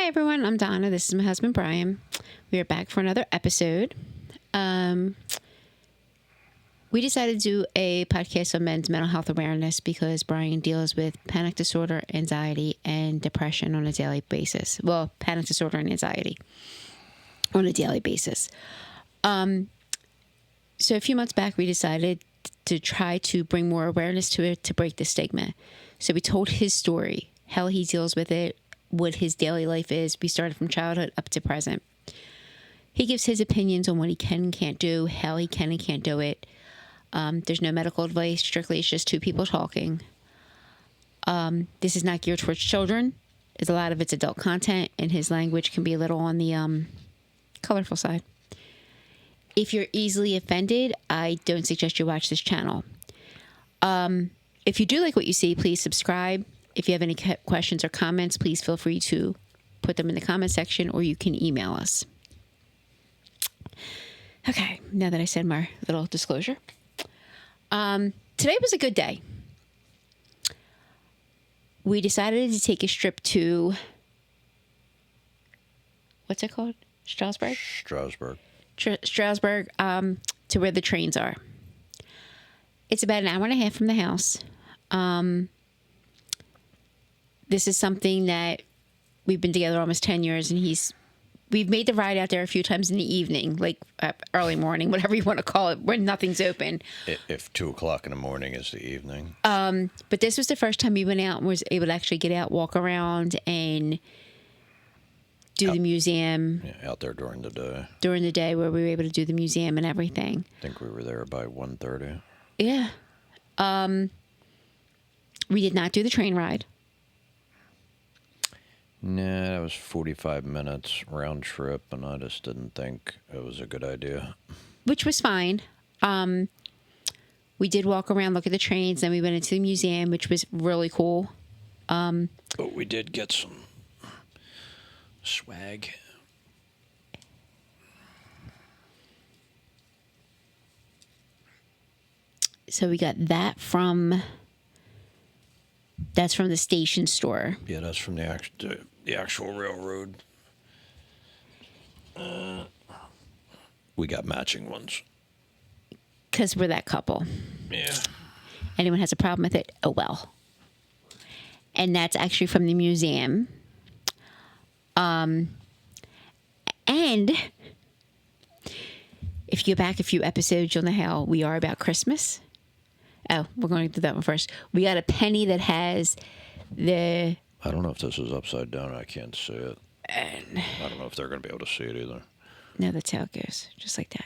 Hi everyone, I'm Donna. This is my husband Brian. We are back for another episode. We decided to do a podcast on men's mental health awareness because Brian deals with panic disorder, anxiety, and depression on a daily basis. Well, panic disorder and anxiety on a daily basis. So a few months back, we decided to try to bring more awareness to it to break the stigma. So we told his story, how he deals with it, what his daily life is. We started from childhood up to present. He gives his opinions on what he can and can't do, how he can and can't do it. There's no medical advice. Strictly, it's just two people talking. This is not geared towards children. It's a lot of it's adult content, and his language can be a little on the colorful side. If you're easily offended, I don't suggest you watch this channel. If you do like what you see, please subscribe. If you have any questions or comments, please feel free to put them in the comment section, or you can email us. Okay, now that I said my little disclosure. Today was a good day. We decided to take a trip to, what's it called? Strasburg? Strasburg, to where the trains are. It's about an hour and a half from the house. This is something that we've been together almost 10 years, and we've made the ride out there a few times in the evening, like early morning, whatever you want to call it, when nothing's open. If 2 o'clock in the morning is the evening. But this was the first time we went out and was able to actually get out, walk around, and do the museum. Yeah, out there during the day. During the day, where we were able to do the museum and everything. I think we were there by 1:30. Yeah. We did not do the train ride. Nah, that was 45 minutes round trip, and I just didn't think it was a good idea. Which was fine. We did walk around, look at the trains, then we went into the museum, which was really cool. But we did get some swag. So we got that that's from the station store. Yeah, that's from the actual railroad. We got matching ones. Because we're that couple. Yeah. Anyone has a problem with it? Oh, well. And that's actually from the museum. And if you go back a few episodes, you'll know how we are about Christmas. Oh, we're going to do that one first. We got a penny that has the... I don't know if this is upside down. I can't see it. And I don't know if they're going to be able to see it either. No, that's how it goes. Just like that.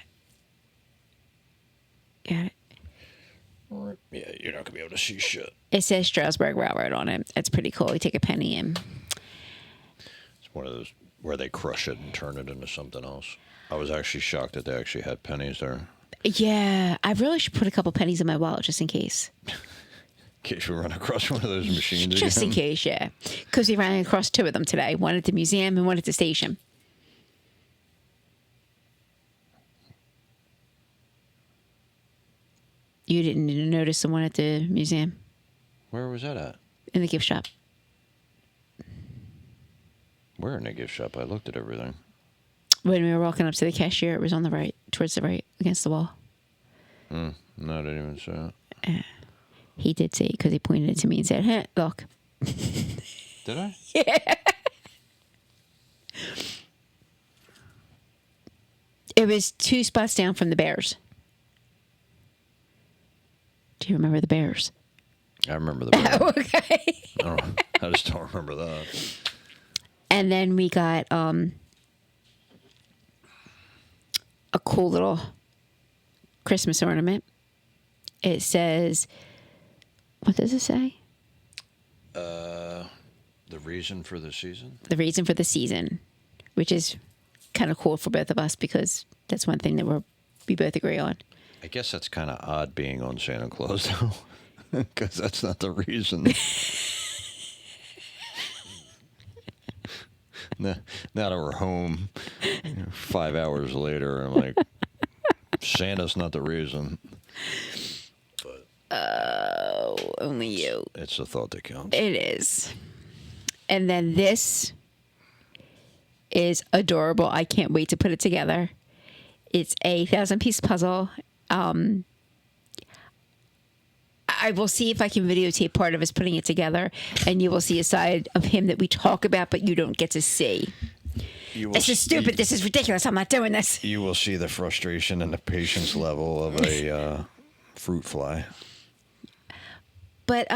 Got it? Yeah, you're not going to be able to see shit. It says Strasburg Railroad on it. That's pretty cool. You take a penny and... It's one of those where they crush it and turn it into something else. I was actually shocked that they actually had pennies there. Yeah, I really should put a couple pennies in my wallet just in case. In case we run across one of those machines Just again. in case, yeah. Because we ran across two of them today. One at the museum and one at the station. You didn't notice the one at the museum? Where was that at? In the gift shop. Where in the gift shop? I looked at everything. When we were walking up to the cashier, it was on the right, towards the right, against the wall. No, I didn't even see it. He did say it because he pointed it to me and said, "Hey, look." Did I? Yeah. It was 2 spots down from the Bears. Do you remember the Bears? I remember the bear. Oh, okay. I just don't remember that. And then we got a cool little Christmas ornament. It says, what does it say? The reason for the season? The reason for the season, which is kind of cool for both of us because that's one thing that we both agree on. I guess that's kind of odd being on Santa Claus, though, because that's not the reason. Now that we're home, 5 hours later, I'm like, Santa's not the reason. But Oh, only you. it's the thought that counts. It is. And then this is adorable. I can't wait to put it together. It's a 1,000-piece puzzle. I will see if I can videotape part of us putting it together, and you will see a side of him that we talk about, but you don't get to see. This is stupid. This is ridiculous. I'm not doing this. You will see the frustration and the patience level of a fruit fly. But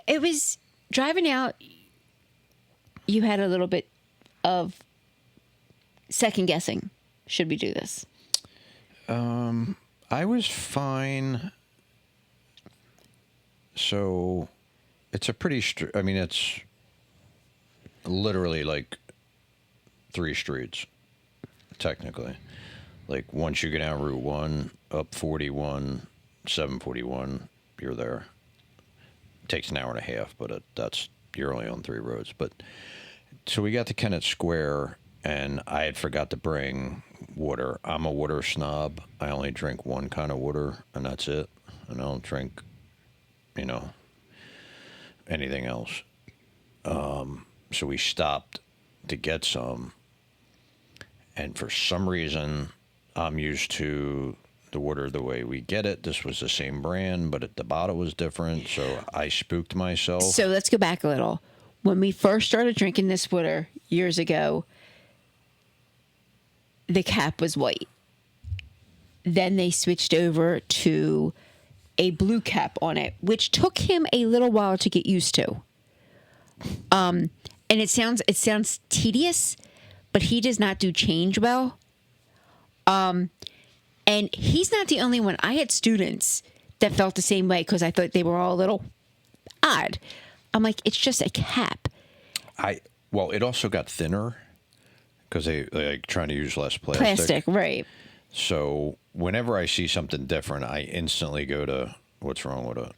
it was driving out. You had a little bit of second guessing. Should we do this? I was fine. So it's a pretty, I mean, it's literally like 3 streets, technically. Like once you get down Route 1, up 41, 741, you're there. It takes an hour and a half, but you're only on 3 roads. But so we got to Kennett Square, and I had forgot to bring water. I'm a water snob. I only drink one kind of water, and that's it. And I don't drink, anything else. So we stopped to get some, and for some reason, I'm used to the water the way we get it. This was the same brand, but the bottle was different, so I spooked myself. So let's go back a little. When we first started drinking this water years ago, the cap was white. Then they switched over to a blue cap on it, which took him a little while to get used to. And it sounds tedious, but he does not do change well. And he's not the only one. I had students that felt the same way because I thought they were all a little odd. I'm like, it's just a cap. Well, it also got thinner because they like trying to use less plastic. Right. So whenever I see something different, I instantly go to what's wrong with it.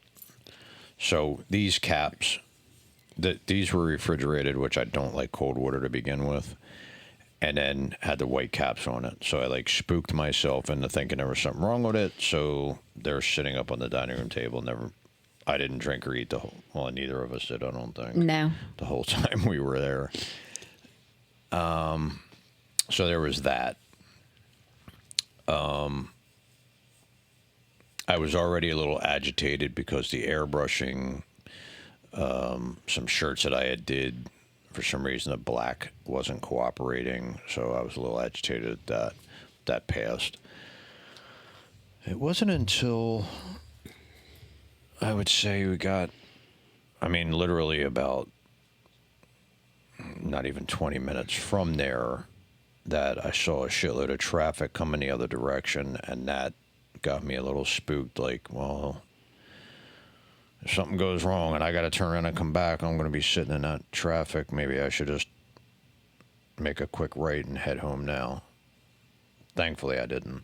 So these caps, these were refrigerated, which I don't like cold water to begin with, and then had the white caps on it. So I like spooked myself into thinking there was something wrong with it. So they're sitting up on the dining room table. I didn't drink or eat neither of us did, I don't think. No. The whole time we were there. So there was that. I was already a little agitated because the airbrushing, some shirts that I did, for some reason the black wasn't cooperating, so I was a little agitated at that. That passed. It wasn't until I would say we got, literally about not even 20 minutes from there that I saw a shitload of traffic coming the other direction, and that got me a little spooked, like, well, if something goes wrong and I got to turn around and come back, I'm going to be sitting in that traffic. Maybe I should just make a quick right and head home now. Thankfully, I didn't.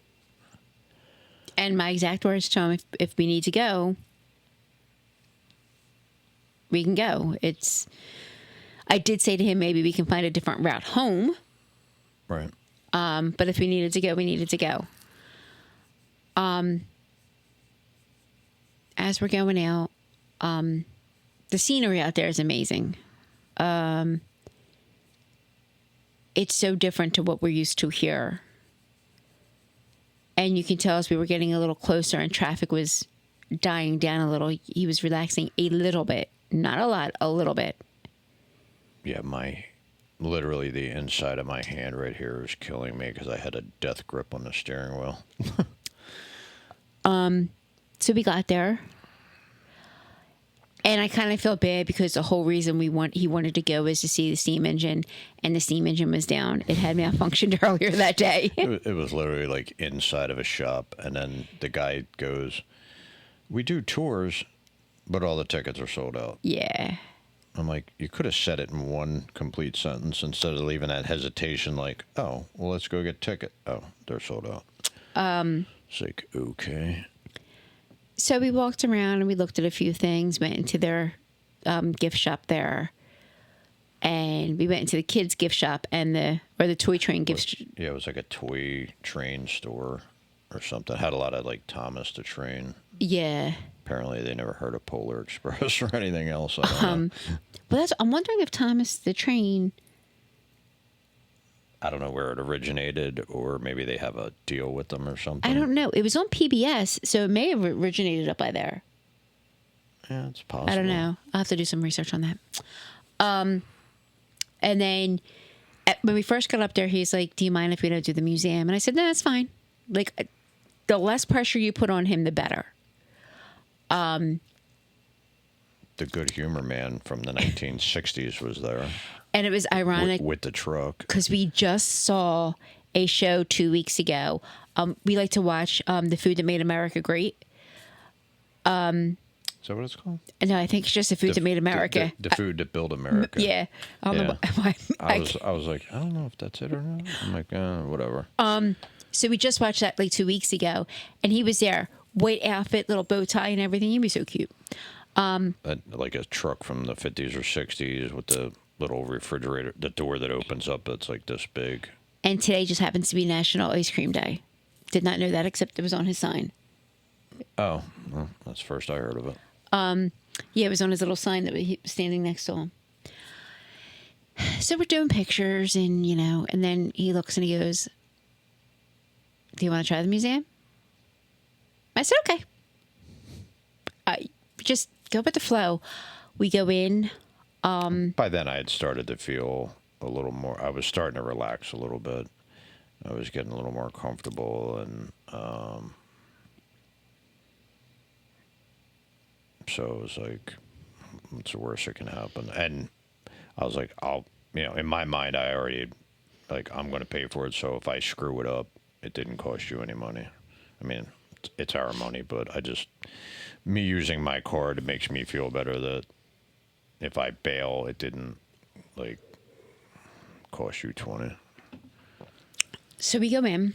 And my exact words to him, if we need to go, we can go. I did say to him, maybe we can find a different route home. Right. But if we needed to go, we needed to go. As we're going out, the scenery out there is amazing. It's so different to what we're used to here. And you can tell as we were getting a little closer and traffic was dying down a little, he was relaxing a little bit. Not a lot, a little bit. Yeah, literally the inside of my hand right here is killing me because I had a death grip on the steering wheel. So we got there. And I kind of felt bad because the whole reason he wanted to go was to see the steam engine, and the steam engine was down. It had malfunctioned earlier that day. It was literally like inside of a shop, and then the guy goes, "We do tours, but all the tickets are sold out." Yeah. I'm like, you could have said it in one complete sentence instead of leaving that hesitation like, oh, well, let's go get a ticket. Oh, they're sold out. It's like, okay. So we walked around and we looked at a few things, went into their gift shop there. And we went into the kids' gift shop and the toy train gift. Yeah, it was like a toy train store or something. Had a lot of like Thomas the Train. Yeah. Apparently they never heard of Polar Express or anything else. I don't know. But I'm wondering if Thomas the Train I don't know where it originated, or maybe they have a deal with them or something. I don't know. It was on PBS, so it may have originated up by there. Yeah, it's possible. I don't know. I'll have to do some research on that. And then when we first got up there, he's like, "Do you mind if we don't do the museum?" And I said, "No, that's fine. Like, the less pressure you put on him, the better." The Good Humor Man from the 1960s was there. And it was ironic With the truck. because we just saw a show 2 weeks ago. We like to watch The Food That Made America Great. Is that what it's called? No, I think it's just The Food That Made America. The Food That Built America. Yeah. I don't know why. I was like, I don't know if that's it or not. I'm like, whatever. So we just watched that like 2 weeks ago, and he was there, white outfit, little bow tie, and everything. He'd be so cute. Like a truck from the 50s or 60s with the little refrigerator, the door that opens up that's like this big. And today just happens to be National Ice Cream Day. Did not know that, except it was on his sign. Oh, well, that's the first I heard of it. Yeah, it was on his little sign that he was standing next to him. So we're doing pictures, and and then he looks and he goes, "Do you want to try the museum?" I said, "Okay." Just go with the flow. We go in. By then, I had started to feel a little more. I was starting to relax a little bit. I was getting a little more comfortable, and so it was like, what's the worst that can happen? And I was like, in my mind, I already, like, I'm going to pay for it. So if I screw it up, it didn't cost you any money. I mean, it's our money, but me using my card, it makes me feel better that if I bail, it didn't, like, cost you 20. So we go in,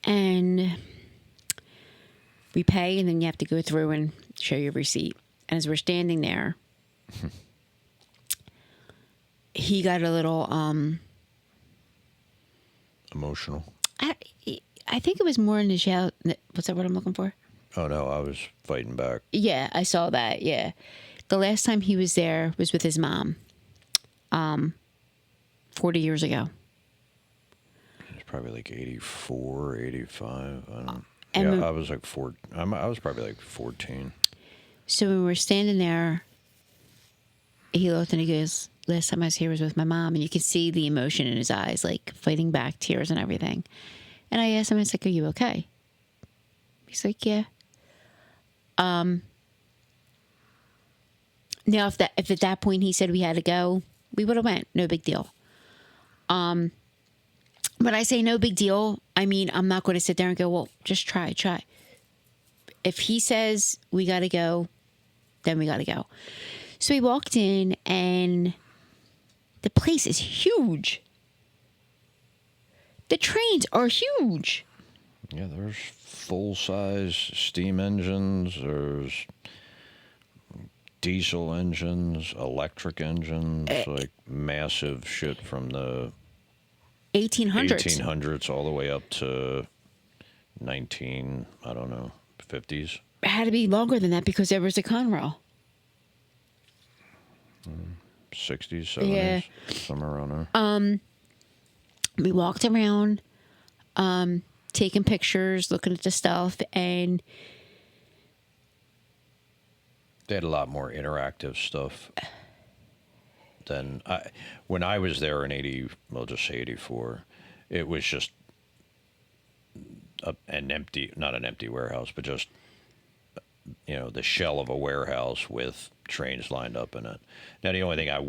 and we pay, and then you have to go through and show your receipt. And as we're standing there, he got a little Emotional. I think it was more in his shout. What's that word I'm looking for? Oh, no, I was fighting back. Yeah, I saw that. Yeah. The last time he was there was with his mom 40 years ago. It was probably like 84, 85. I don't know. And Yeah, I was like I was probably like 14. So when we're standing there, he looked and he goes, "Last time I was here was with my mom." And you could see the emotion in his eyes, like fighting back, tears and everything. And I asked him, I was like, "Are you okay?" He's like, "Yeah." Now, if at that point he said we had to go, we would have went. No big deal. When I say no big deal, I mean, I'm not going to sit there and go, "Well, just try. If he says we got to go, then we got to go." So we walked in, and the place is huge. The trains are huge. Yeah, there's full-size steam engines. There's diesel engines, electric engines, like massive shit from the 1800s all the way up to 50s. It had to be longer than that because there was a Conrail. 60s, 70s, Yeah. somewhere around there. We walked around, taking pictures, looking at the stuff, and They had a lot more interactive stuff than when I was there in we'll just say 84. It was just not an empty warehouse, but just the shell of a warehouse with trains lined up in it. Now the only thing I don't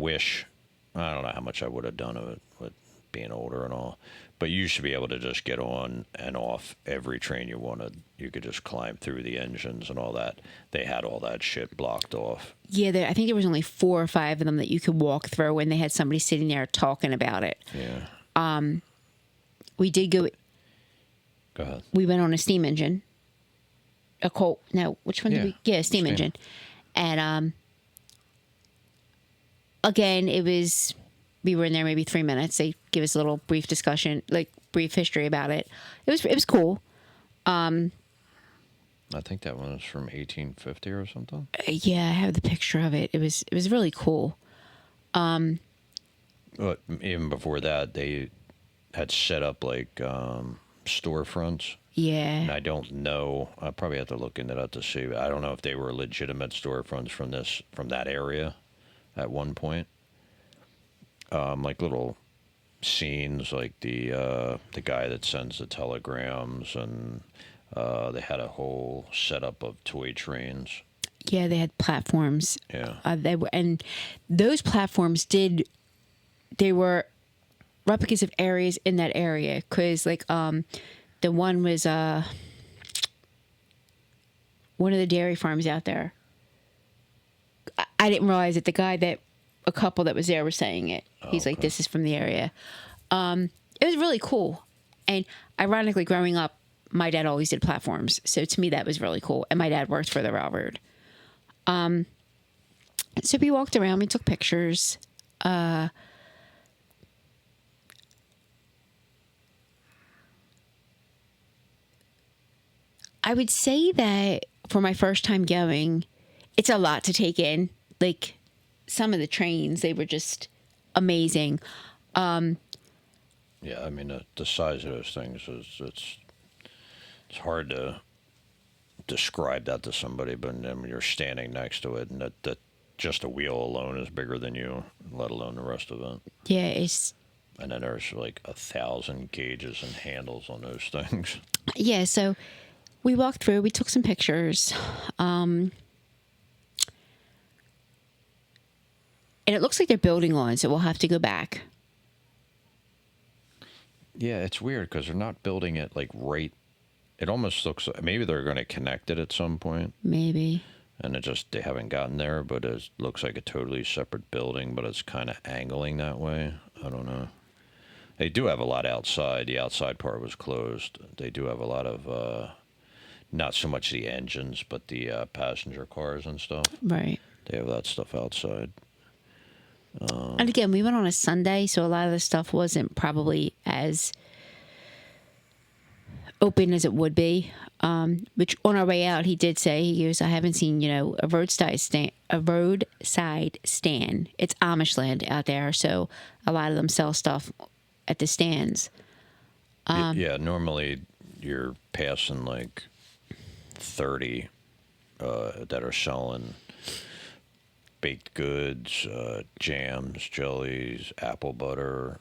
know how much I would have done of it with being older and all, but you used to be able to just get on and off every train you wanted. You could just climb through the engines and all that. They had all that shit blocked off. yeah, I think there was only 4 or 5 of them that you could walk through, and they had somebody sitting there talking about it. Yeah. We did go. Go ahead. We went on a steam engine. A Colt. No, which one did we? Yeah, steam engine. And again, we were in there maybe 3 minutes. They give us a little brief discussion, like brief history about it. It was cool. I think that one was from 1850 or something. Yeah, I have the picture of it. It was really cool. Well, But even before that, they had set up like storefronts. And Yeah. I don't know. I probably have to look into that to see. I don't know if they were legitimate storefronts from that area at one point. Like little scenes, like the guy that sends the telegrams, and they had a whole setup of toy trains. Yeah, they had platforms. Yeah. And those platforms they were replicas of areas in that area, because like the one was one of the dairy farms out there. I didn't realize that a couple that was there was saying it. He's like, Okay. this is from the area. It was really cool. And ironically, growing up, my dad always did platforms. So to me, that was really cool. And my dad worked for the railroad. So we walked around, we took pictures. I would say that for my first time going, it's a lot to take in. Like some of the trains, they were just amazing. Yeah, I mean the size of those things it's hard to describe that to somebody, but then when you're standing next to it, and that just a wheel alone is bigger than you, let alone the rest of it. Yeah, it's And then there's like 1,000 gauges and handles on those things. yeah. So we walked through, we took some pictures, and it looks like they're building on, so we'll have to go back. Yeah, it's weird because they're not building it like right. It almost looks like maybe they're going to connect it at some point, Maybe. and they haven't gotten there. But it looks like a totally separate building, but it's kind of angling that way. I don't know. They do have a lot outside. The outside part was closed. They do have a lot of not so much the engines, but the passenger cars and stuff. Right. They have that stuff outside. And again, we went on a Sunday, so a lot of the stuff wasn't probably as open as it would be. Which on our way out, he did say, he goes, I haven't seen, a roadside stand. It's Amish land out there, so a lot of them sell stuff at the stands. Yeah, normally you're passing like 30 that are selling baked goods, jams, jellies, apple butter,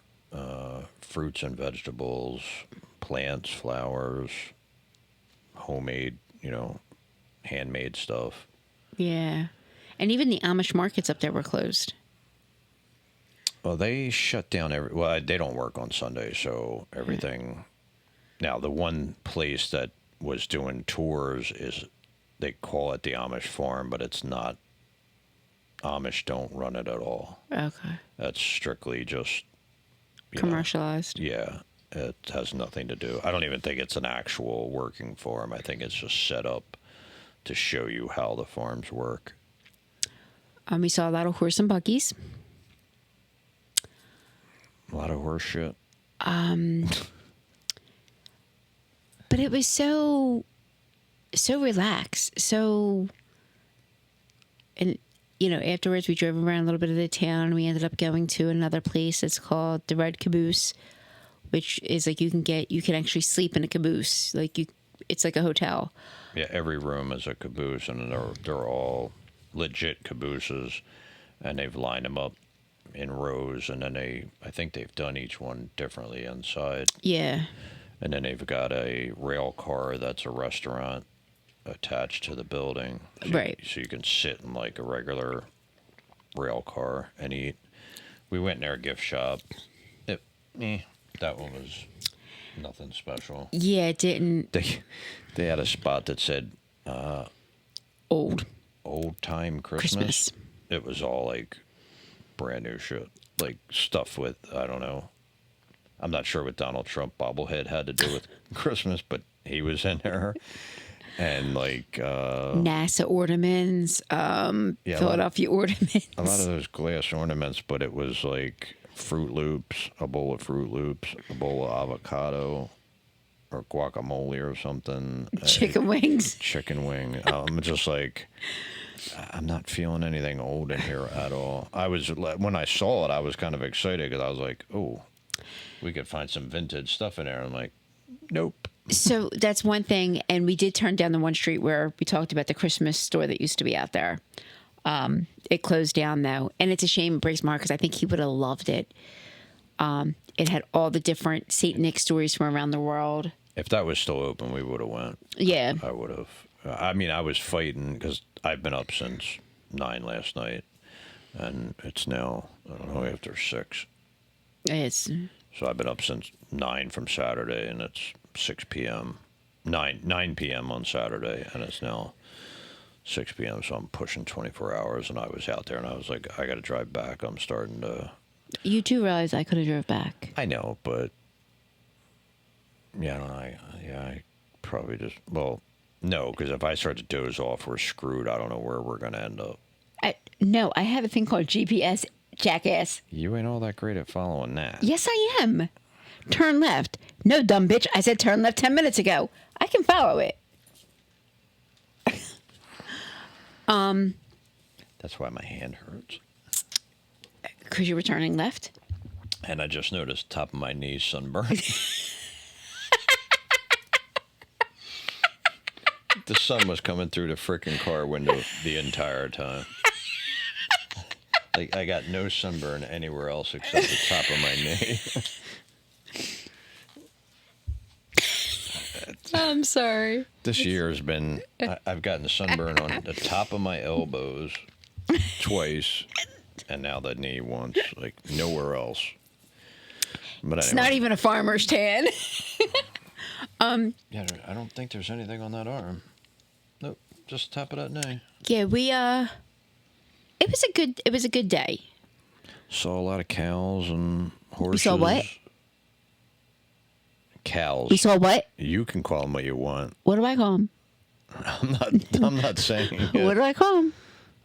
fruits and vegetables, plants, flowers, homemade, handmade stuff. Yeah. And even the Amish markets up there were closed. Well, they shut down well, they don't work on Sunday, so everything. Now, the one place that was doing tours they call it the Amish Farm, but it's not. Amish don't run it at all. Okay. That's strictly just Commercialized. Yeah, it has nothing to do. I don't even think it's an actual working farm. I think it's just set up to show you how the farms work. We saw a lot of horse and buggies. A lot of horse shit. But it was so relaxed. And afterwards we drove around a little bit of the town. We ended up going to another place. It's called the Red Caboose, which is like you can actually sleep in a caboose. It's like a hotel. Yeah, every room is a caboose, and they're all legit cabooses, and they've lined them up in rows, and then I think they've done each one differently inside. Yeah. And then they've got a rail car that's a restaurant attached to the building. Right. So you can sit in like a regular rail car and eat. We went in their gift shop. That one was nothing special. Yeah, it didn't. They had a spot that said Old time Christmas. It was all like brand new shit. Like stuff with, I don't know. I'm not sure what Donald Trump bobblehead had to do with Christmas, but he was in there. And like NASA ornaments, Philadelphia ornaments. A lot of those glass ornaments, but it was like Fruit Loops, a bowl of Fruit Loops, a bowl of avocado, or guacamole or something. Chicken wings. Chicken wing. Just like I'm not feeling anything old in here at all. When I saw it, I was kind of excited because I was like, oh, we could find some vintage stuff in there. I'm like, nope. So that's one thing. And we did turn down the one street where we talked about the Christmas store that used to be out there. It closed down though. And it's a shame it breaks my heart because I think he would have loved it. It had all the different St. Nick stories from around the world. If that was still open, we would have went. Yeah. I would have. I mean, I was fighting because I've been up since 9 last night. And it's now, I don't know, after 6. It's So I've been up since 9 from Saturday, and it's 6 p.m. 9 p.m. on Saturday, and it's now 6 p.m. So I'm pushing 24 hours, and I was out there, and I was like, I got to drive back. I'm starting to. You do realize I could have drove back. I know, but yeah, I don't know. I probably just no, because if I start to doze off, we're screwed. I don't know where we're gonna end up. No, I have a thing called GPS, jackass. You ain't all that great at following that. Yes, I am. Turn left. No, dumb bitch. I said turn left 10 minutes ago. I can follow it. That's why my hand hurts. Because you were turning left? And I just noticed top of my knee sunburned. The sun was coming through the freaking car window the entire time. Like, I got no sunburn anywhere else except the top of my knee. I'm sorry. This year has been, I've gotten sunburn on the top of my elbows twice, and now the knee once, like nowhere else. But It's anyway. not even a farmer's tan. Yeah, I don't think there's anything on that arm. Nope, just top of that knee. Yeah, it was a good day. Saw a lot of cows and horses. saw what? Cows. We saw what? You can call them what you want. What do I call them? I'm not saying it. What do I call them?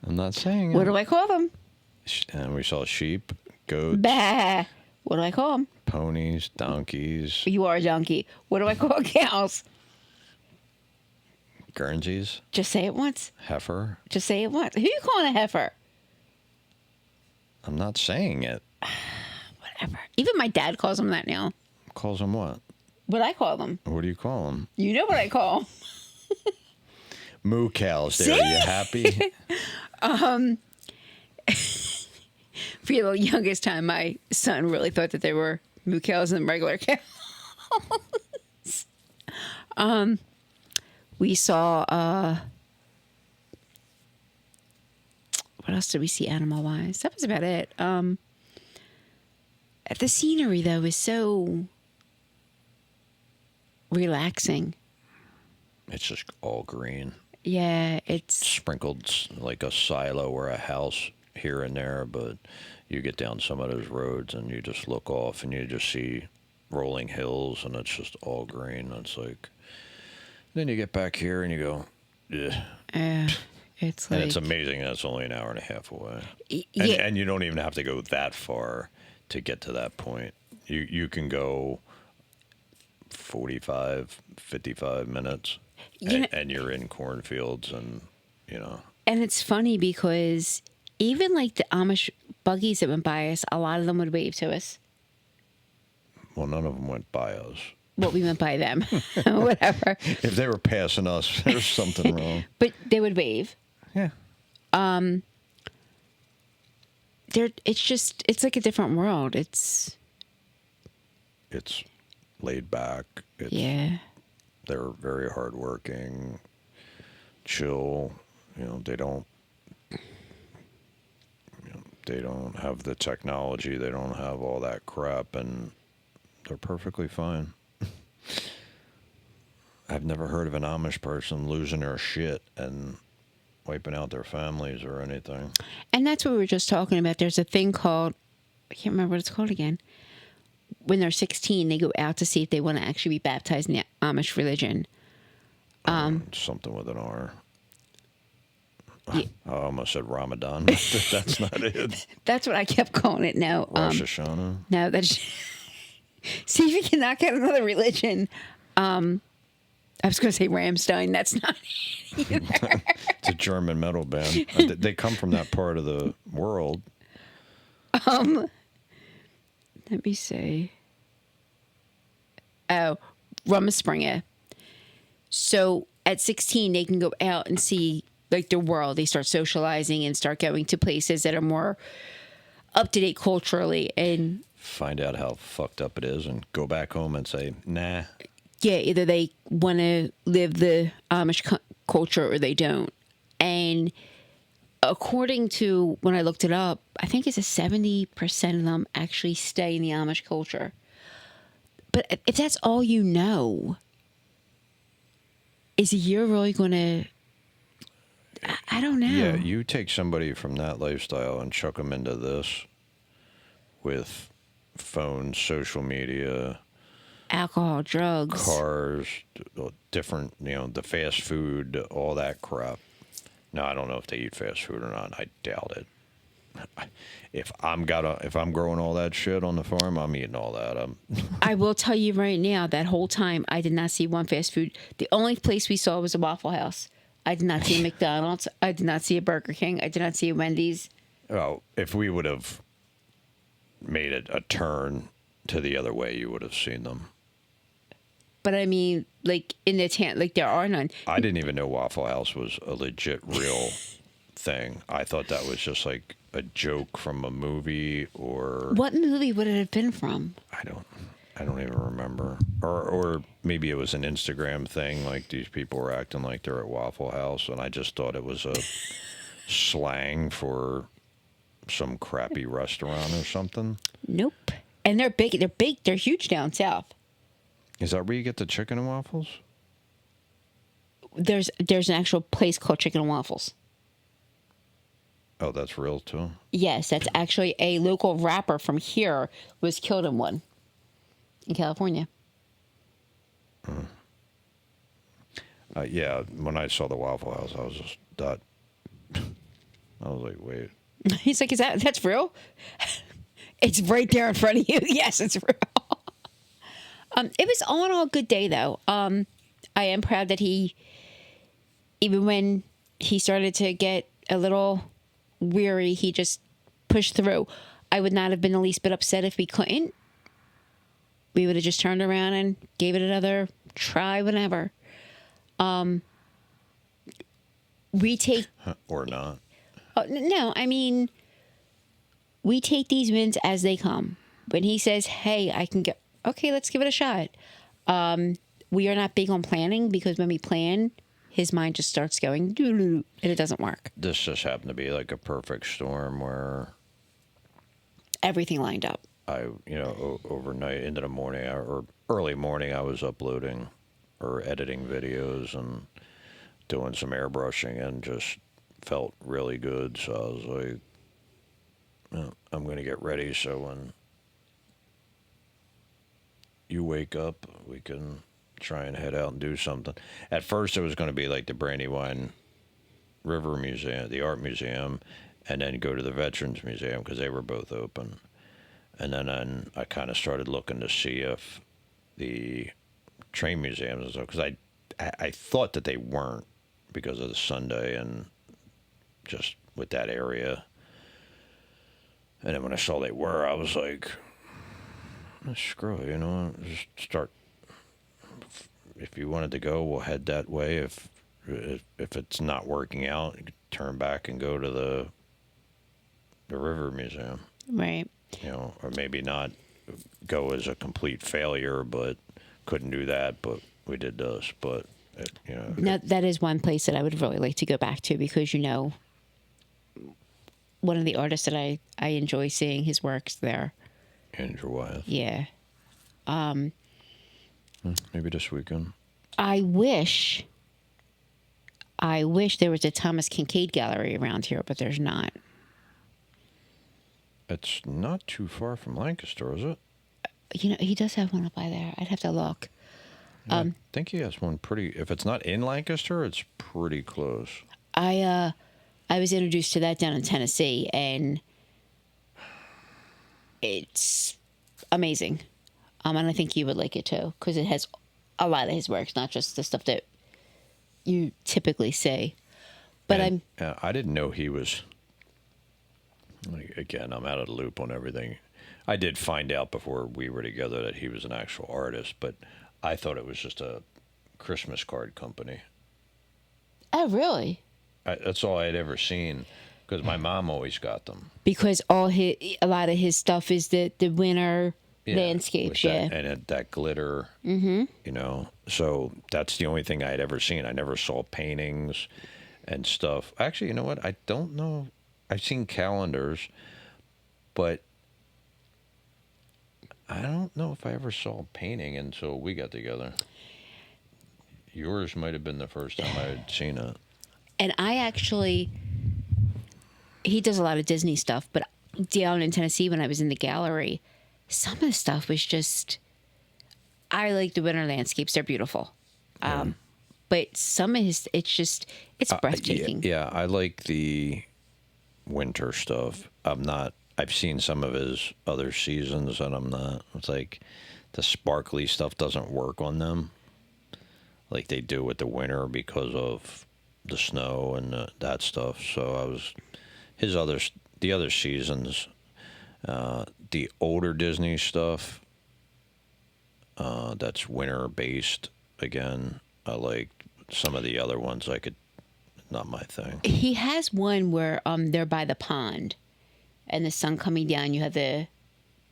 I'm not saying What it. do I call them? And we saw sheep, goats, Bah. What do I call them? ponies, donkeys, You are a donkey. What do I call cows? Guernseys, Just say it once. heifer. Just say it once. Who you calling a heifer? I'm not saying it. Whatever. Even my dad calls them that now. Calls them what? What I call them? What do you call them? You know what I call them. Moo cows. There, are you happy? For the youngest time, my son really thought that they were moo cows and regular cows. We saw, what else did we see animal-wise? That was about it. The scenery, though, is so relaxing. It's just all green. Yeah, it's... Sprinkled like a silo or a house here and there, but you get down some of those roads and you just look off and you just see rolling hills and it's just all green. It's like, then you get back here and you go, yeah. It's like... And it's amazing that it's only an hour and a half away. Yeah. And you don't even have to go that far to get to that point. You can go 45, 55 minutes and you're in cornfields and, you know. And it's funny because even like the Amish buggies that went by us, a lot of them would wave to us. Well, none of them went by us. What we went by them. Whatever. If they were passing us, there's something wrong. But they would wave. Yeah. It's like a different world. It's laid back. yeah. They're very hardworking, chill. You know, they don't have the technology. They don't have all that crap, and they're perfectly fine. I've never heard of an Amish person losing their shit and wiping out their families or anything. And that's what we were just talking about. There's a thing called, I can't remember what it's called again. When they're 16, they go out to see if they want to actually be baptized in the Amish religion. Something with an R. Yeah. I almost said Ramadan, but that's not it. That's what I kept calling it now. Rosh Hashanah. No, that's... See if you can knock out another religion. I was going to say Rammstein. That's not it either. It's a German metal band. They come from that part of the world. Let me see. Oh, Rumspringa. So at 16, they can go out and see like the world. They start socializing and start going to places that are more up to date culturally, and Find out how fucked up it is and go back home and say, nah. yeah, either they want to live the Amish culture or they don't. And according to when I looked it up, I think it's a 70% of them actually stay in the Amish culture. But if that's all you know, is a year really going to? I don't know. Yeah, you take somebody from that lifestyle and chuck them into this with phones, social media, Alcohol, drugs, cars, different, the fast food, all that crap. Now, I don't know if they eat fast food or not. I doubt it. If I'm growing all that shit on the farm, I'm eating all that. I will tell you right now, that whole time I did not see one fast food. The only place we saw was a Waffle House. I did not see a McDonald's. I did not see a Burger King. I did not see a Wendy's. Well, if we would have made a turn to the other way, you would have seen them. But I mean, like in the town, like there are none. I didn't even know Waffle House was a legit real thing. I thought that was just like a joke from a movie or... What movie would it have been from? I don't even remember. Or maybe it was an Instagram thing, like these people were acting like they're at Waffle House, and I just thought it was a slang for some crappy restaurant or something. Nope. And they're big. They're big. They're huge down south. Is that where you get the chicken and waffles? There's an actual place called Chicken and Waffles. Oh, that's real too? Yes, that's actually a local rapper from here was killed in one in California. Yeah, when I saw the Waffle House, I was just that. I was like, wait. He's like, that's real? It's right there in front of you. Yes, it's real. It was all in all a good day, though. I am proud that he, even when he started to get a little weary, he just pushed through. I would not have been the least bit upset if we couldn't. We would have just turned around and gave it another try whenever. We take... Or not. No, I mean, we take these wins as they come. When he says, hey, I can get... Okay, let's give it a shot. We are not big on planning because when we plan, his mind just starts going, and it doesn't work. This just happened to be like a perfect storm where... Everything lined up. Overnight into the morning or early morning, I was uploading or editing videos and doing some airbrushing and just felt really good. So I was like, I'm going to get ready so when you wake up, we can try and head out and do something. At first, it was going to be like the Brandywine River Museum, the Art Museum, and then go to the Veterans Museum because they were both open. And then I kind of started looking to see if the train museums, because I thought that they weren't because of the Sunday and just with that area. And then when I saw they were, I was like, screw it, just start. If you wanted to go, we'll head that way. If it's not working out, you can turn back and go to the River Museum. Right. Or maybe not go as a complete failure, but couldn't do that. But we did this. But, Now, that is one place that I would really like to go back to because, one of the artists that I enjoy seeing his works there. And your wife. Yeah. Maybe this weekend. I wish there was a Thomas Kincaid gallery around here, but there's not. It's not too far from Lancaster, is it? He does have one up by there. I'd have to look. I think he has one pretty... If it's not in Lancaster, it's pretty close. I was introduced to that down in Tennessee, and it's amazing. And I think you would like it, too, because it has a lot of his works, not just the stuff that you typically see. But And, I didn't know he was. Like, again, I'm out of the loop on everything. I did find out before we were together that he was an actual artist, but I thought it was just a Christmas card company. oh, really? That's all I had ever seen because my mom always got them. Because a lot of his stuff is the winter landscapes, That, and that glitter, you know. So that's the only thing I had ever seen. I never saw paintings and stuff. Actually, you know what? I don't know. I've seen calendars, but I don't know if I ever saw a painting until we got together. Yours might have been the first time I had seen it. And he does a lot of Disney stuff, but down in Tennessee when I was in the gallery, some of the stuff was just, I like the winter landscapes. They're beautiful. But some of his, it's breathtaking. Yeah, I like the winter stuff. I've seen some of his other seasons and I'm not. It's like the sparkly stuff doesn't work on them like they do with the winter because of the snow and that stuff. So the other seasons, the older Disney stuff, that's winter based. Again, I like some of the other ones. Not my thing. He has one where they're by the pond, and the sun coming down. You have the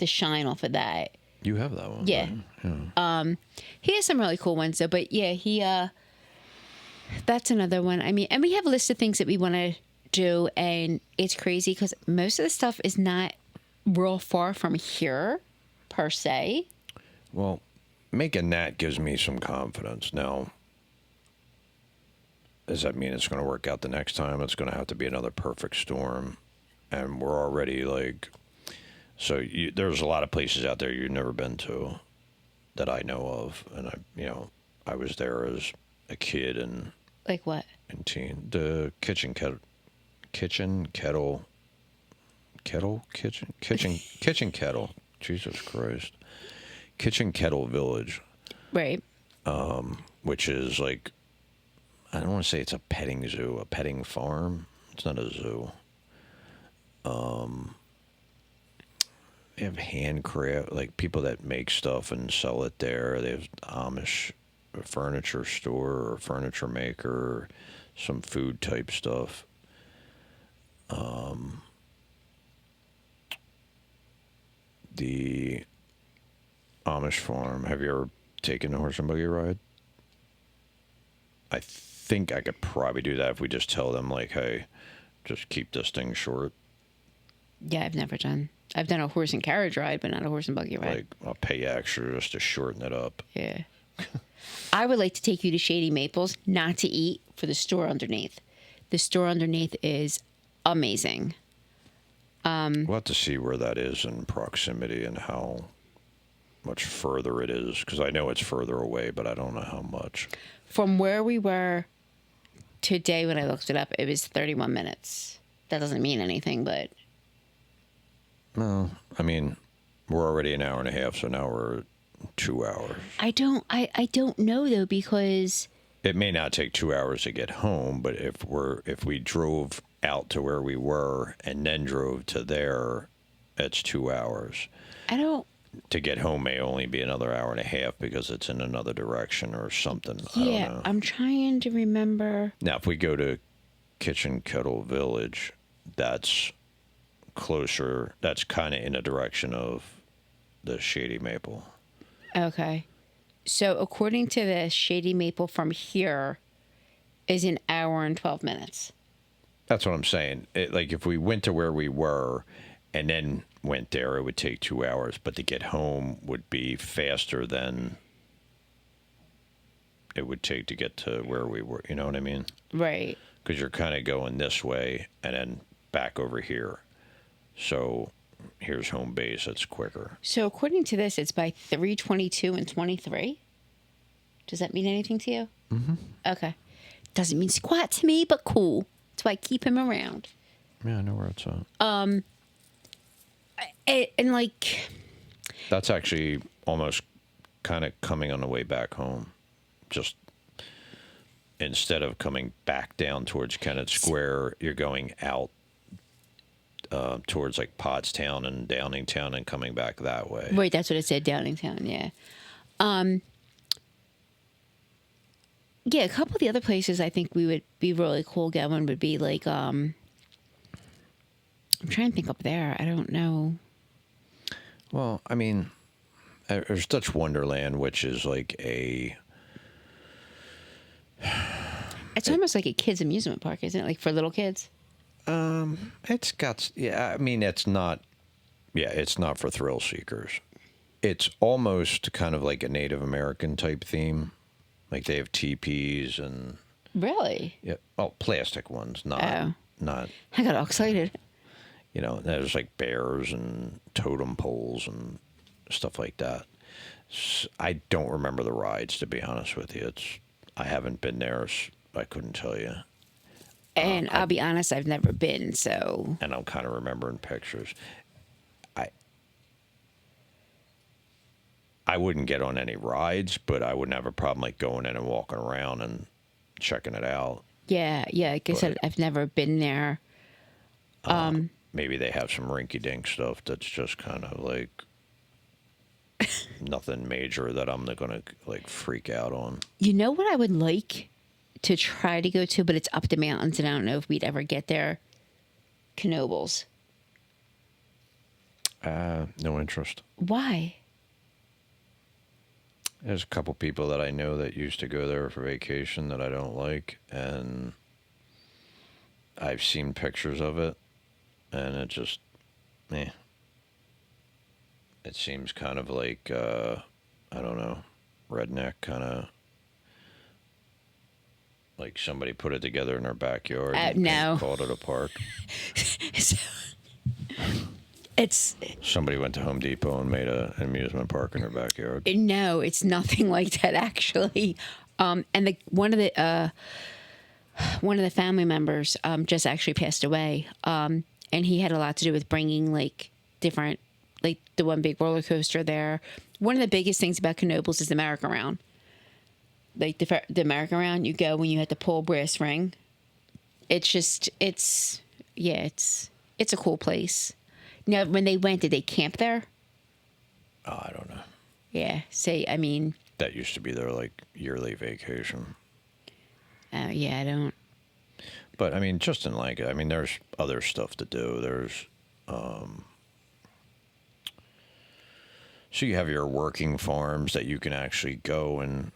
shine off of that. You have that one. Yeah. Right? Yeah. He has some really cool ones though. But yeah, that's another one. I mean, and we have a list of things that we want to do, and it's crazy because most of the stuff is not real far from here, per se. Well, making that gives me some confidence. Now, does that mean it's going to work out the next time? It's going to have to be another perfect storm. And we're already like, there's a lot of places out there you've never been to that I know of. And I was there as a kid and like what? And teen. The kitchen kettle. Jesus Christ. Kitchen Kettle Village. Right. Which is like, I don't want to say it's a petting zoo, a petting farm. It's not a zoo. They have handcraft, like people that make stuff and sell it there. They have Amish furniture store or furniture maker, some food type stuff. The Amish farm. Have you ever taken a horse and buggy ride? I think I could probably do that if we just tell them, like, hey, just keep this thing short. Yeah, I've done a horse and carriage ride, but not a horse and buggy ride. Like, I'll pay you extra just to shorten it up. Yeah. I would like to take you to Shady Maples, not to eat, for the store underneath. The store underneath is amazing. We'll have to see where that is in proximity and how much further it is, because I know it's further away, but I don't know how much. From where we were today when I looked it up, it was 31 minutes. That doesn't mean anything, but... No, I mean, we're already an hour and a half, so now we're 2 hours. I don't know, though, because... It may not take 2 hours to get home, but if we drove out to where we were and then drove to there, it's 2 hours. To get home may only be another hour and a half because it's in another direction or something. Yeah, I don't know. I'm trying to remember. Now, if we go to Kitchen Kettle Village, that's closer. That's kind of in the direction of the Shady Maple. Okay. So according to this, Shady Maple from here is an hour and 12 minutes. That's what I'm saying. Like if we went to where we were and then went there, it would take 2 hours. But to get home would be faster than it would take to get to where we were. You know what I mean? Right. Because you're kind of going this way and then back over here. So here's home base. It's quicker. So according to this, it's by 3:22 and 23. Does that mean anything to you? Mm-hmm. Okay. Doesn't mean squat to me, but cool. That's why I keep him around. Yeah, I know where it's at. And like... That's actually almost kind of coming on the way back home. Just instead of coming back down towards Kennett Square, you're going out towards like Pottstown and Downingtown and coming back that way. Right, that's what it said, Downingtown, yeah. Yeah, a couple of the other places I think we would be really cool going would be like, I'm trying to think up there. I don't know. Well, I mean, there's Dutch Wonderland, which is like It's almost like a kids' amusement park, isn't it? Like for little kids? it's got, yeah, I mean, it's not for thrill seekers. It's almost kind of like a Native American type theme. Like they have teepees and, Really? yeah, plastic ones, not, I got all excited. you know, there's like bears and totem poles and stuff like that. I don't remember the rides, to be honest with you. I haven't been there, so I couldn't tell you. And I'll be honest, I've never been, so. And I'm kind of remembering pictures. I wouldn't get on any rides, but I wouldn't have a problem like going in and walking around and checking it out. Yeah, like I said, I've never been there. Maybe they have some rinky-dink stuff that's just kind of like nothing major that I'm going to like freak out on. You know what I would like to try to go to, but it's up the mountains, and I don't know if we'd ever get there? Knoebels. No interest. Why? There's a couple people that I know that used to go there for vacation that I don't like, and I've seen pictures of it, and it just, It seems kind of like, I don't know, redneck kind of, like somebody put it together in their backyard and called it a park. Somebody went to Home Depot and made an amusement park in their backyard. No, it's nothing like that, actually. And one of the family members just actually passed away, and he had a lot to do with bringing like different, like the one big roller coaster there. One of the biggest things about Knoebels is the merry-go-round. Like the merry-go-round, you go when you have to pull a brass ring. It's a cool place. Now, when they went, did they camp there? Oh, I don't know. Yeah. That used to be their, like, yearly vacation. Yeah, I don't. But, I mean, just in Lancaster, I mean, there's other stuff to do. There's, so you have your working farms that you can actually go and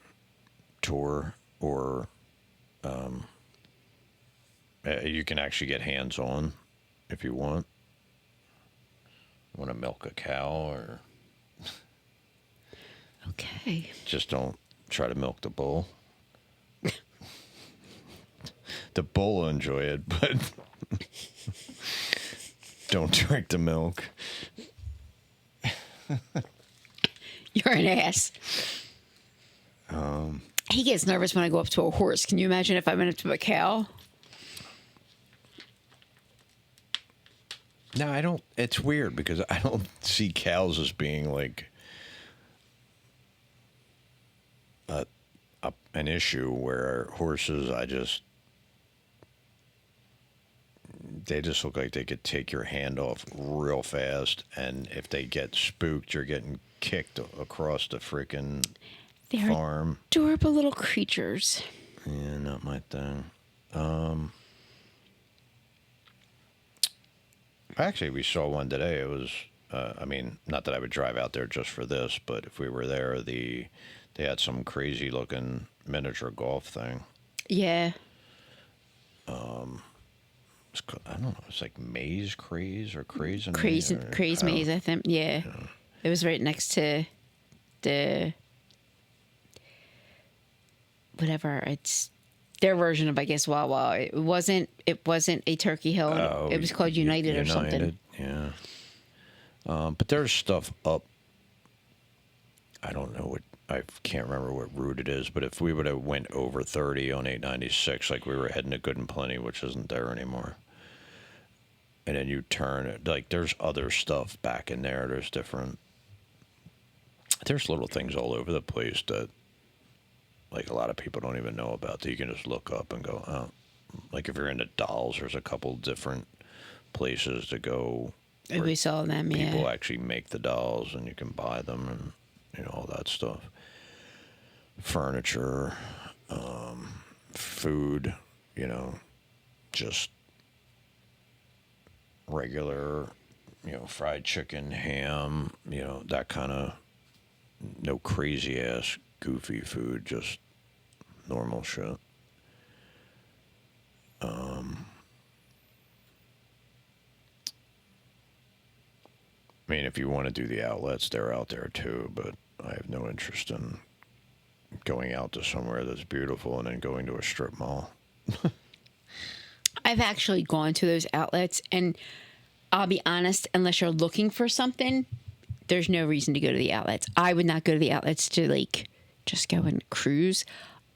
tour, or you can actually get hands-on if you want. Want to milk a cow, or Okay. just don't try to milk the bull. The bull will enjoy it, but don't drink the milk. You're an ass. He gets nervous when I go up to a horse. Can you imagine if I went up to a cow? No, I don't. It's weird because I don't see cows as being like an issue, where horses, they just look like they could take your hand off real fast, and if they get spooked, you're getting kicked across the freaking farm. Adorable little creatures. Yeah, not my thing. Actually, we saw one today. It was, I mean, not that I would drive out there just for this, but if we were there, they had some crazy looking miniature golf thing. Yeah. I don't know. It's like Maze Craze or Craze Maze, I think. Yeah. It was right next to the whatever. It's their version of, I guess, Wawa. It wasn't a Turkey Hill. It was called United or something. Yeah. But there's stuff up. I don't know I can't remember what route it is, but if we would have went over 30 on 896, like we were heading to Good and Plenty, which isn't there anymore, and then you turn it, like there's other stuff back in there. There's There's little things all over the place that, like, a lot of people don't even know about that you can just look up and go, oh. Like, if you're into dolls, there's a couple different places to go. We saw them, yeah. People actually make the dolls, and you can buy them, and all that stuff. Furniture, food, just regular, fried chicken, ham, that kind of, no crazy ass goofy food, just normal shit. I mean, if you want to do the outlets, they're out there too, but I have no interest in going out to somewhere that's beautiful and then going to a strip mall. I've actually gone to those outlets, and I'll be honest, unless you're looking for something, there's no reason to go to the outlets. I would not go to the outlets to, like, just go and cruise.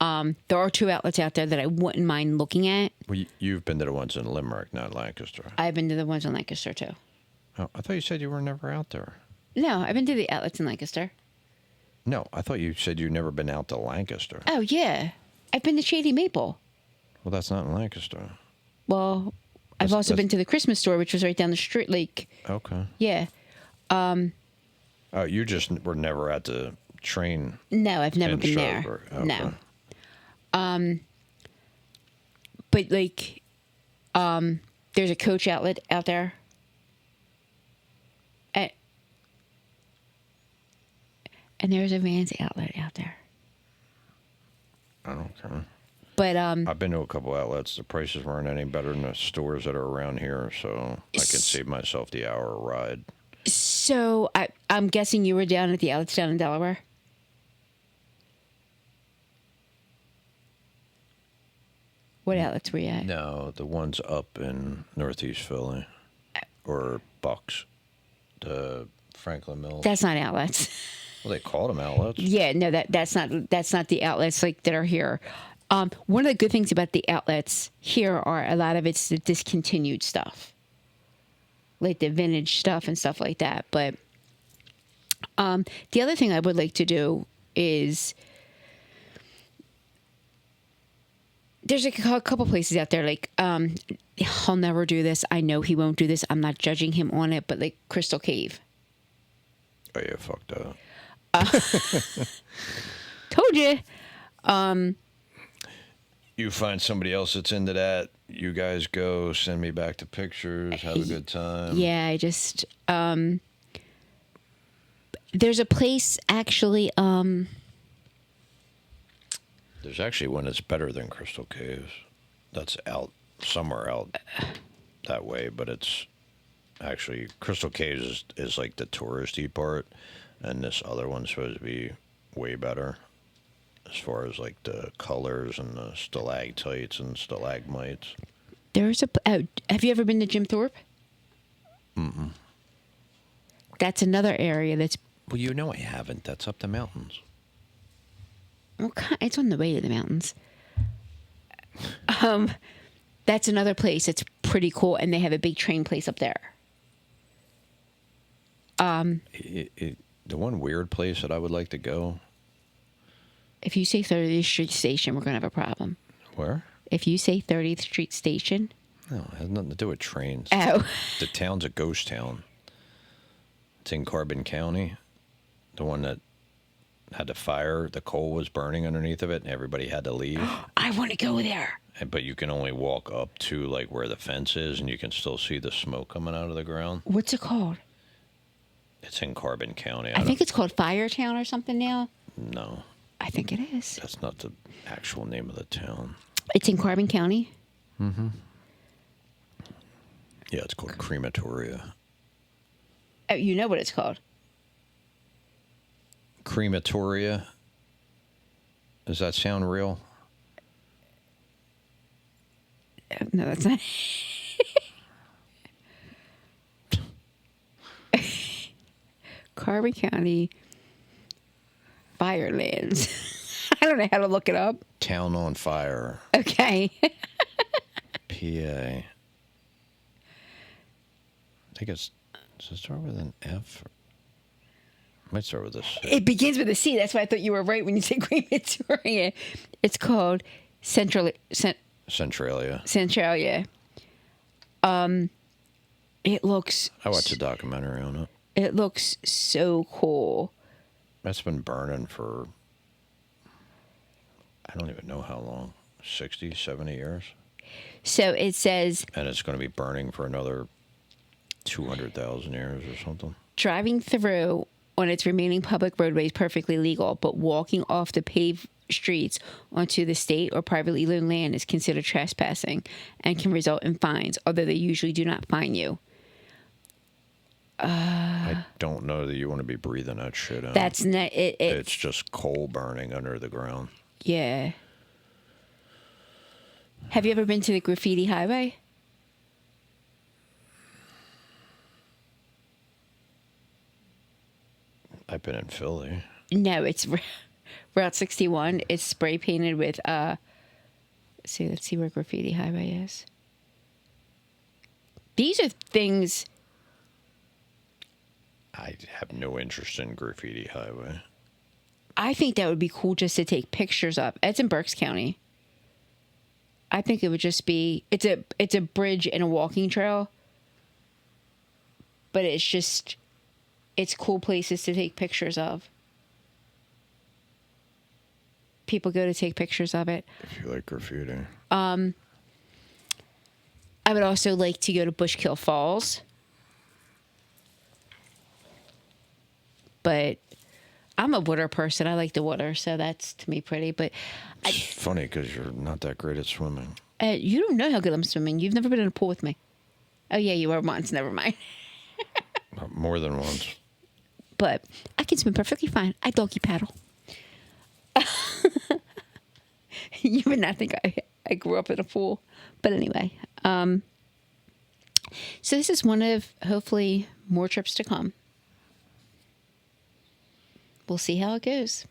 There are 2 outlets out there that I wouldn't mind looking at. Well, you've been to the ones in Limerick, not Lancaster. I've been to the ones in Lancaster, too. Oh, I thought you said you were never out there. No, I've been to the outlets in Lancaster. No, I thought you said you'd never been out to Lancaster. Oh, yeah. I've been to Shady Maple. Well, that's not in Lancaster. Well, I've also been to the Christmas store, which was right down the street. Like, okay. Yeah. Oh, you just were never at the train. No, I've never been Strasburg. there. Okay. No. But, like, there's a Coach outlet out there. And there's a Vans outlet out there. I don't care. But I've been to a couple outlets. The prices weren't any better than the stores that are around here, so I can save myself the hour ride. So I'm guessing you were down at the outlets down in Delaware? What outlets were you at? No, the ones up in Northeast Philly. Or Bucks. The Franklin Mills. That's not outlets. Well, they called them outlets. Yeah, no, that's not the outlets like that are here. One of the good things about the outlets here are a lot of it's the discontinued stuff, like the vintage stuff and stuff like that. But the other thing I would like to do is there's a couple places out there like he'll never do this. I know he won't do this. I'm not judging him on it, but like Crystal Cave. Oh yeah, fuck that. Told you. You find somebody else that's into that. You guys go. Send me back the pictures. Have a good time. Yeah, I just there's a place actually. There's actually one that's better than Crystal Caves. That's out somewhere out that way, but it's actually Crystal Caves is like the touristy part. And this other one's supposed to be way better as far as like the colors and the stalactites and stalagmites. There's have you ever been to Jim Thorpe? Mm-mm. That's another area that's... Well, I haven't. That's up the mountains. Well, it's on the way to the mountains. That's another place that's pretty cool, and they have a big train place up there. The one weird place that I would like to go. If you say 30th Street Station, we're going to have a problem. Where? If you say 30th Street Station. No, it has nothing to do with trains. Oh. The town's a ghost town. It's in Carbon County. The one that had the fire, the coal was burning underneath of it, and everybody had to leave. I want to go there. But you can only walk up to like where the fence is, and you can still see the smoke coming out of the ground. What's it called? It's in Carbon County. I think it's called Firetown or something now. No. I think it is. That's not the actual name of the town. It's in Carbon County? Mm-hmm. Yeah, it's called Crematoria. Oh, you know what it's called? Crematoria. Does that sound real? No, that's not. Carbon County Firelands. I don't know how to look it up. Town on Fire. Okay. PA. I think it's... Does it start with an F? Might start with this. It begins with a C. That's why I thought you were right when you said Great Victoria. It's called Centralia. Centralia. It looks... I watched a documentary on it. It looks so cool. That's been burning for, I don't even know how long, 60, 70 years. So it says... And it's going to be burning for another 200,000 years or something. Driving through on its remaining public roadway is perfectly legal, but walking off the paved streets onto the state or privately owned land is considered trespassing and can result in fines, although they usually do not fine you. I don't know that you want to be breathing that shit out. That's not... It's just coal burning under the ground. Yeah. Have you ever been to the Graffiti Highway? I've been in Philly. No, it's Route 61. It's spray painted with let's see where Graffiti Highway is. These are things... I have no interest in Graffiti Highway. I think that would be cool just to take pictures of. It's in Berks County. I think it would just be... It's a bridge and a walking trail. But it's cool places to take pictures of. People go to take pictures of it. If you like graffiti. I would also like to go to Bushkill Falls. But I'm a water person. I like the water, so that's to me pretty. But It's funny because you're not that great at swimming. You don't know how good I'm swimming. You've never been in a pool with me. Oh, yeah, you were once. Never mind. More than once. But I can swim perfectly fine. I doggy paddle. You would not think I grew up in a pool. But anyway. So this is one of, hopefully, more trips to come. We'll see how it goes.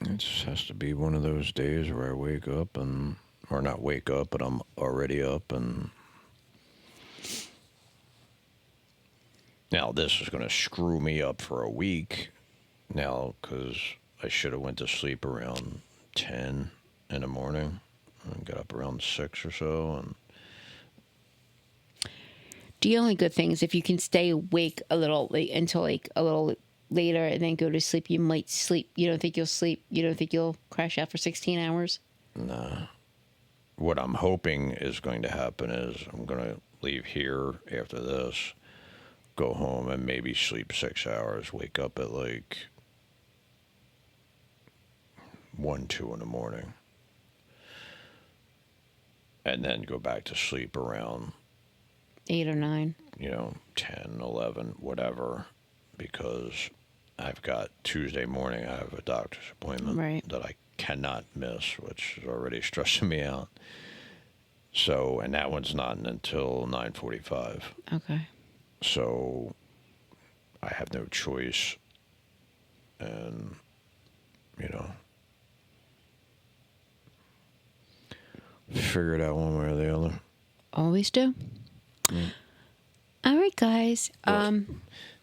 It just has to be one of those days where I wake up and... Or not wake up, but I'm already up and... Now, this is going to screw me up for a week now because I should have went to sleep around 10 in the morning and got up around 6 or so. And the only good thing is if you can stay awake a little until like a little later and then go to sleep, you might sleep. You don't think you'll sleep? You don't think you'll crash out for 16 hours? Nah. What I'm hoping is going to happen is I'm going to leave here after this, go home and maybe sleep 6 hours, wake up at like 1, 2 in the morning, and then go back to sleep around 8 or 9. 10, 11, whatever, because I've got Tuesday morning, I have a doctor's appointment that I cannot miss, which is already stressing me out. So, and that one's not until 9:45. Okay. So I have no choice. And, figure it out one way or the other. Always do. All right, guys.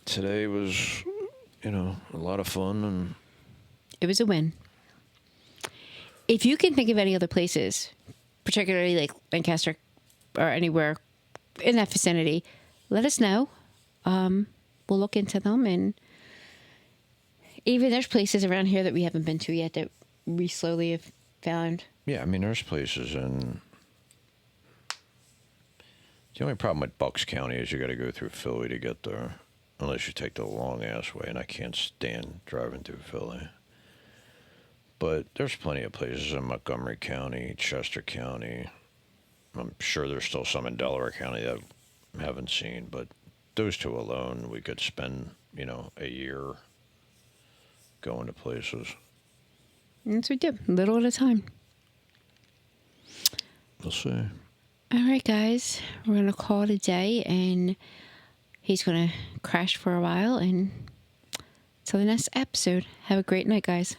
Today was, a lot of fun, and it was a win. If you can think of any other places, particularly like Lancaster or anywhere in that vicinity, let us know. We'll look into them, and even there's places around here that we haven't been to yet that we slowly have found. Yeah, I mean, there's places in... The only problem with Bucks County is you got to go through Philly to get there, unless you take the long-ass way, and I can't stand driving through Philly. But there's plenty of places in Montgomery County, Chester County. I'm sure there's still some in Delaware County that I haven't seen, but those two alone, we could spend, a year going to places. That's what we do, a little at a time. We'll see. All right, guys. We're going to call it a day, and he's going to crash for a while. And until the next episode, have a great night, guys.